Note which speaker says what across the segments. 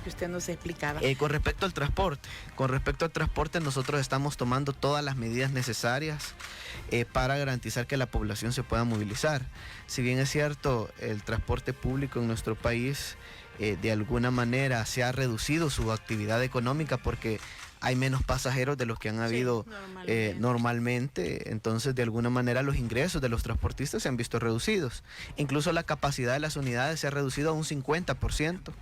Speaker 1: que usted nos explicaba.
Speaker 2: Con respecto al transporte, nosotros estamos tomando todas las medidas necesarias para garantizar que la población se pueda movilizar. Si bien es cierto, el transporte público en nuestro país de alguna manera se ha reducido su actividad económica porque hay menos pasajeros de los que han habido normalmente, entonces de alguna manera los ingresos de los transportistas se han visto reducidos. Incluso la capacidad de las unidades se ha reducido a un 50%.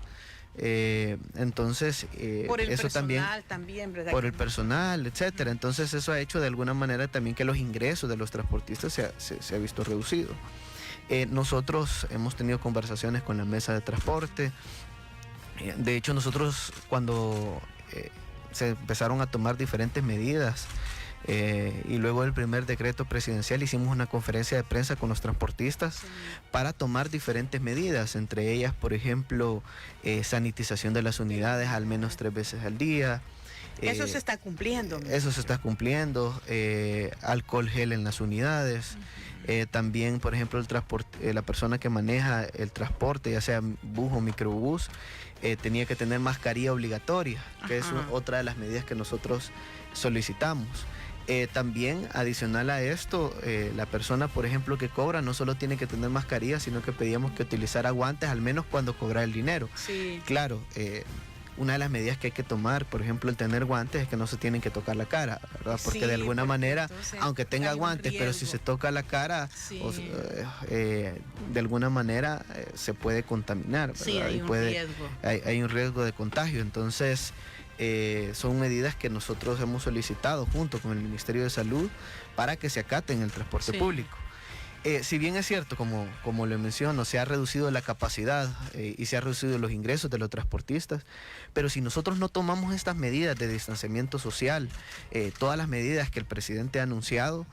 Speaker 2: Entonces
Speaker 1: por el
Speaker 2: eso
Speaker 1: personal
Speaker 2: también,
Speaker 1: ¿verdad?
Speaker 2: por el personal, etcétera. Entonces eso ha hecho de alguna manera también que los ingresos de los transportistas se ha visto reducido. Nosotros hemos tenido conversaciones con la mesa de transporte. De hecho, nosotros cuando se empezaron a tomar diferentes medidas y luego del primer decreto presidencial hicimos una conferencia de prensa con los transportistas para tomar diferentes medidas, entre ellas, por ejemplo, sanitización de las unidades al menos 3 veces al día.
Speaker 1: Eso se está cumpliendo.
Speaker 2: Eso se está cumpliendo, alcohol gel en las unidades. También, por ejemplo, el transporte, la persona que maneja el transporte, ya sea bus o microbús, tenía que tener mascarilla obligatoria, que es otra de las medidas que nosotros solicitamos. También, adicional a esto, la persona, por ejemplo, que cobra, no solo tiene que tener mascarilla, sino que pedíamos que utilizara guantes, al menos cuando cobra el dinero.
Speaker 1: Sí.
Speaker 2: Claro, una de las medidas que hay que tomar, por ejemplo, el tener guantes, es que no se tienen que tocar la cara, ¿verdad? Porque
Speaker 1: sí,
Speaker 2: de alguna manera,
Speaker 1: entonces,
Speaker 2: aunque tenga guantes, pero si se toca la cara, de alguna manera se puede contaminar, ¿verdad?
Speaker 1: Sí, hay un riesgo.
Speaker 2: Hay un riesgo de contagio. Entonces, son medidas que nosotros hemos solicitado junto con el Ministerio de Salud para que se acaten en el transporte público. Si bien es cierto, como le menciono, se ha reducido la capacidad y se ha reducido los ingresos de los transportistas, pero si nosotros no tomamos estas medidas de distanciamiento social, todas las medidas que el presidente ha anunciado,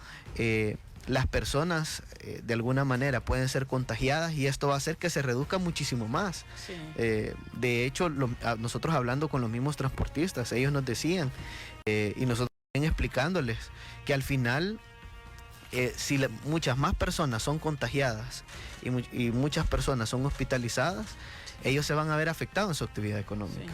Speaker 2: las personas de alguna manera pueden ser contagiadas y esto va a hacer que se reduzca muchísimo más.
Speaker 1: Sí.
Speaker 2: De hecho, nosotros hablando con los mismos transportistas, ellos nos decían, y nosotros también explicándoles, que al final, si muchas más personas son contagiadas y muchas personas son hospitalizadas, ellos se van a ver afectados en su actividad económica. Sí.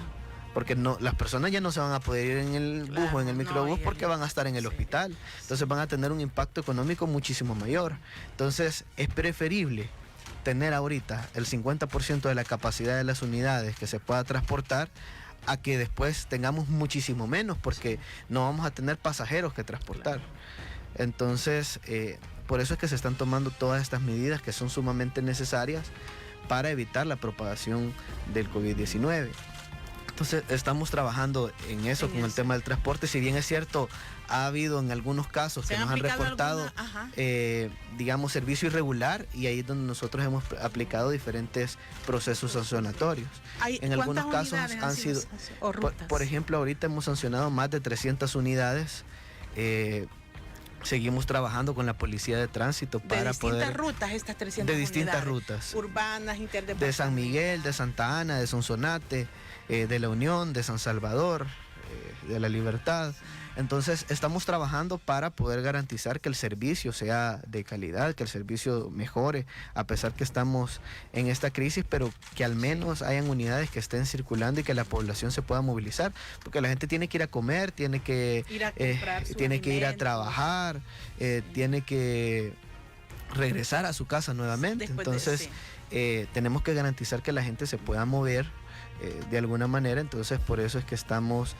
Speaker 2: Porque las personas ya no se van a poder ir en el bus o en el microbús porque van a estar en el hospital. Entonces van a tener un impacto económico muchísimo mayor. Entonces es preferible tener ahorita el 50% de la capacidad de las unidades que se pueda transportar a que después tengamos muchísimo menos porque no vamos a tener pasajeros que transportar. Entonces, por eso es que se están tomando todas estas medidas que son sumamente necesarias para evitar la propagación del COVID-19. Entonces, estamos trabajando en eso, con el tema del transporte. Si bien es cierto, ha habido en algunos casos que nos han reportado, digamos, servicio irregular, y ahí es donde nosotros hemos aplicado diferentes procesos sancionatorios.
Speaker 1: En
Speaker 2: algunos casos han sido, por ejemplo, ahorita hemos sancionado más de 300 unidades. Seguimos trabajando con la policía de tránsito para poder...
Speaker 1: ¿De distintas rutas estas 300
Speaker 2: De distintas
Speaker 1: unidades,
Speaker 2: rutas.
Speaker 1: urbanas, interdepartamentales?
Speaker 2: De San Miguel, de Santa Ana, de Sonsonate, de La Unión, de San Salvador, de La Libertad. Entonces estamos trabajando para poder garantizar que el servicio sea de calidad, que el servicio mejore, a pesar que estamos en esta crisis, pero que al menos hayan unidades que estén circulando y que la población se pueda movilizar, porque la gente tiene que ir a comer, tiene que ir a trabajar, tiene que regresar a su casa nuevamente. Entonces tenemos que garantizar que la gente se pueda mover de alguna manera. Entonces por eso es que estamos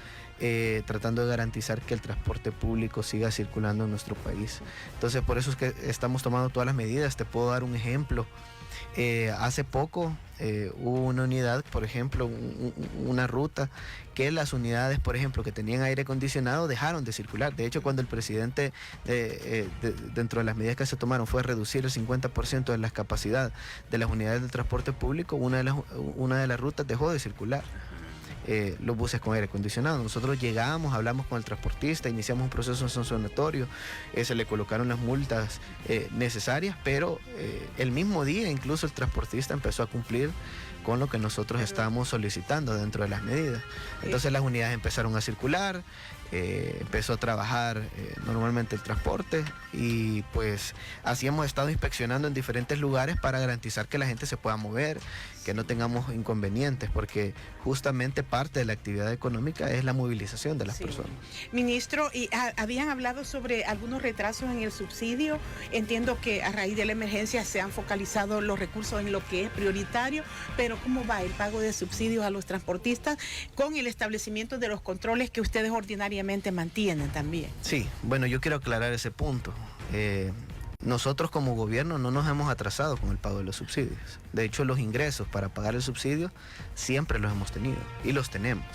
Speaker 2: tratando de garantizar que el transporte público siga circulando en nuestro país. Entonces por eso es que estamos tomando todas las medidas. Te puedo dar un ejemplo. Hace poco hubo una unidad, por ejemplo, una ruta que las unidades, por ejemplo, que tenían aire acondicionado dejaron de circular. De hecho, cuando el presidente, dentro de las medidas que se tomaron, fue reducir el 50% de la capacidad de las unidades de transporte público, una de las rutas dejó de circular. Los buses con aire acondicionado. Nosotros llegamos, hablamos con el transportista, iniciamos un proceso sancionatorio, se le colocaron las multas necesarias, pero el mismo día incluso el transportista empezó a cumplir con lo que nosotros estábamos solicitando dentro de las medidas. Entonces las unidades empezaron a circular, empezó a trabajar normalmente el transporte y pues así hemos estado inspeccionando en diferentes lugares para garantizar que la gente se pueda mover, que no tengamos inconvenientes, porque justamente parte de la actividad económica es la movilización de las personas.
Speaker 1: Ministro, y habían hablado sobre algunos retrasos en el subsidio. Entiendo que a raíz de la emergencia se han focalizado los recursos en lo que es prioritario, pero ¿cómo va el pago de subsidios a los transportistas con el establecimiento de los controles que ustedes ordinariamente mantienen también?
Speaker 2: Sí, bueno, yo quiero aclarar ese punto. Nosotros como gobierno no nos hemos atrasado con el pago de los subsidios. De hecho, los ingresos para pagar el subsidio siempre los hemos tenido y los tenemos.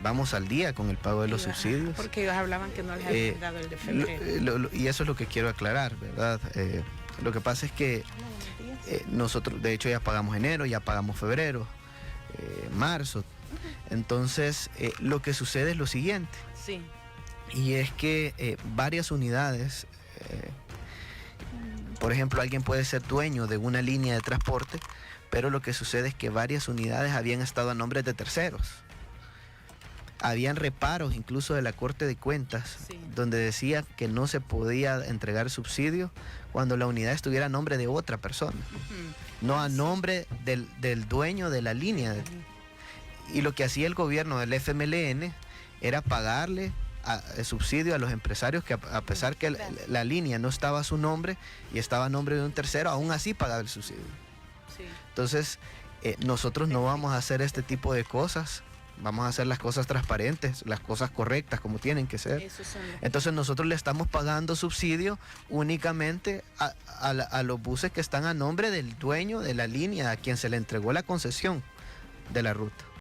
Speaker 2: Vamos al día con el pago de los subsidios.
Speaker 1: Porque ellos hablaban que no les habían dado el de febrero.
Speaker 2: Y eso es lo que quiero aclarar, ¿verdad? Lo que pasa es que nosotros, de hecho, ya pagamos enero, ya pagamos febrero, marzo. Entonces, lo que sucede es lo siguiente.
Speaker 1: Sí.
Speaker 2: Y es que varias unidades, por ejemplo, alguien puede ser dueño de una línea de transporte, pero lo que sucede es que varias unidades habían estado a nombre de terceros. Habían reparos incluso de la Corte de Cuentas, sí, donde decía que no se podía entregar subsidio cuando la unidad estuviera a nombre de otra persona, no a nombre del dueño de la línea. Y lo que hacía el gobierno del FMLN era pagarle subsidio a los empresarios que a pesar que la línea no estaba a su nombre y estaba a nombre de un tercero, aún así pagaba el subsidio. Sí. Entonces, nosotros no vamos a hacer este tipo de cosas. Vamos a hacer las cosas transparentes, las cosas correctas como tienen que ser. Entonces nosotros le estamos pagando subsidio únicamente a los buses que están a nombre del dueño de la línea, a quien se le entregó la concesión de la ruta.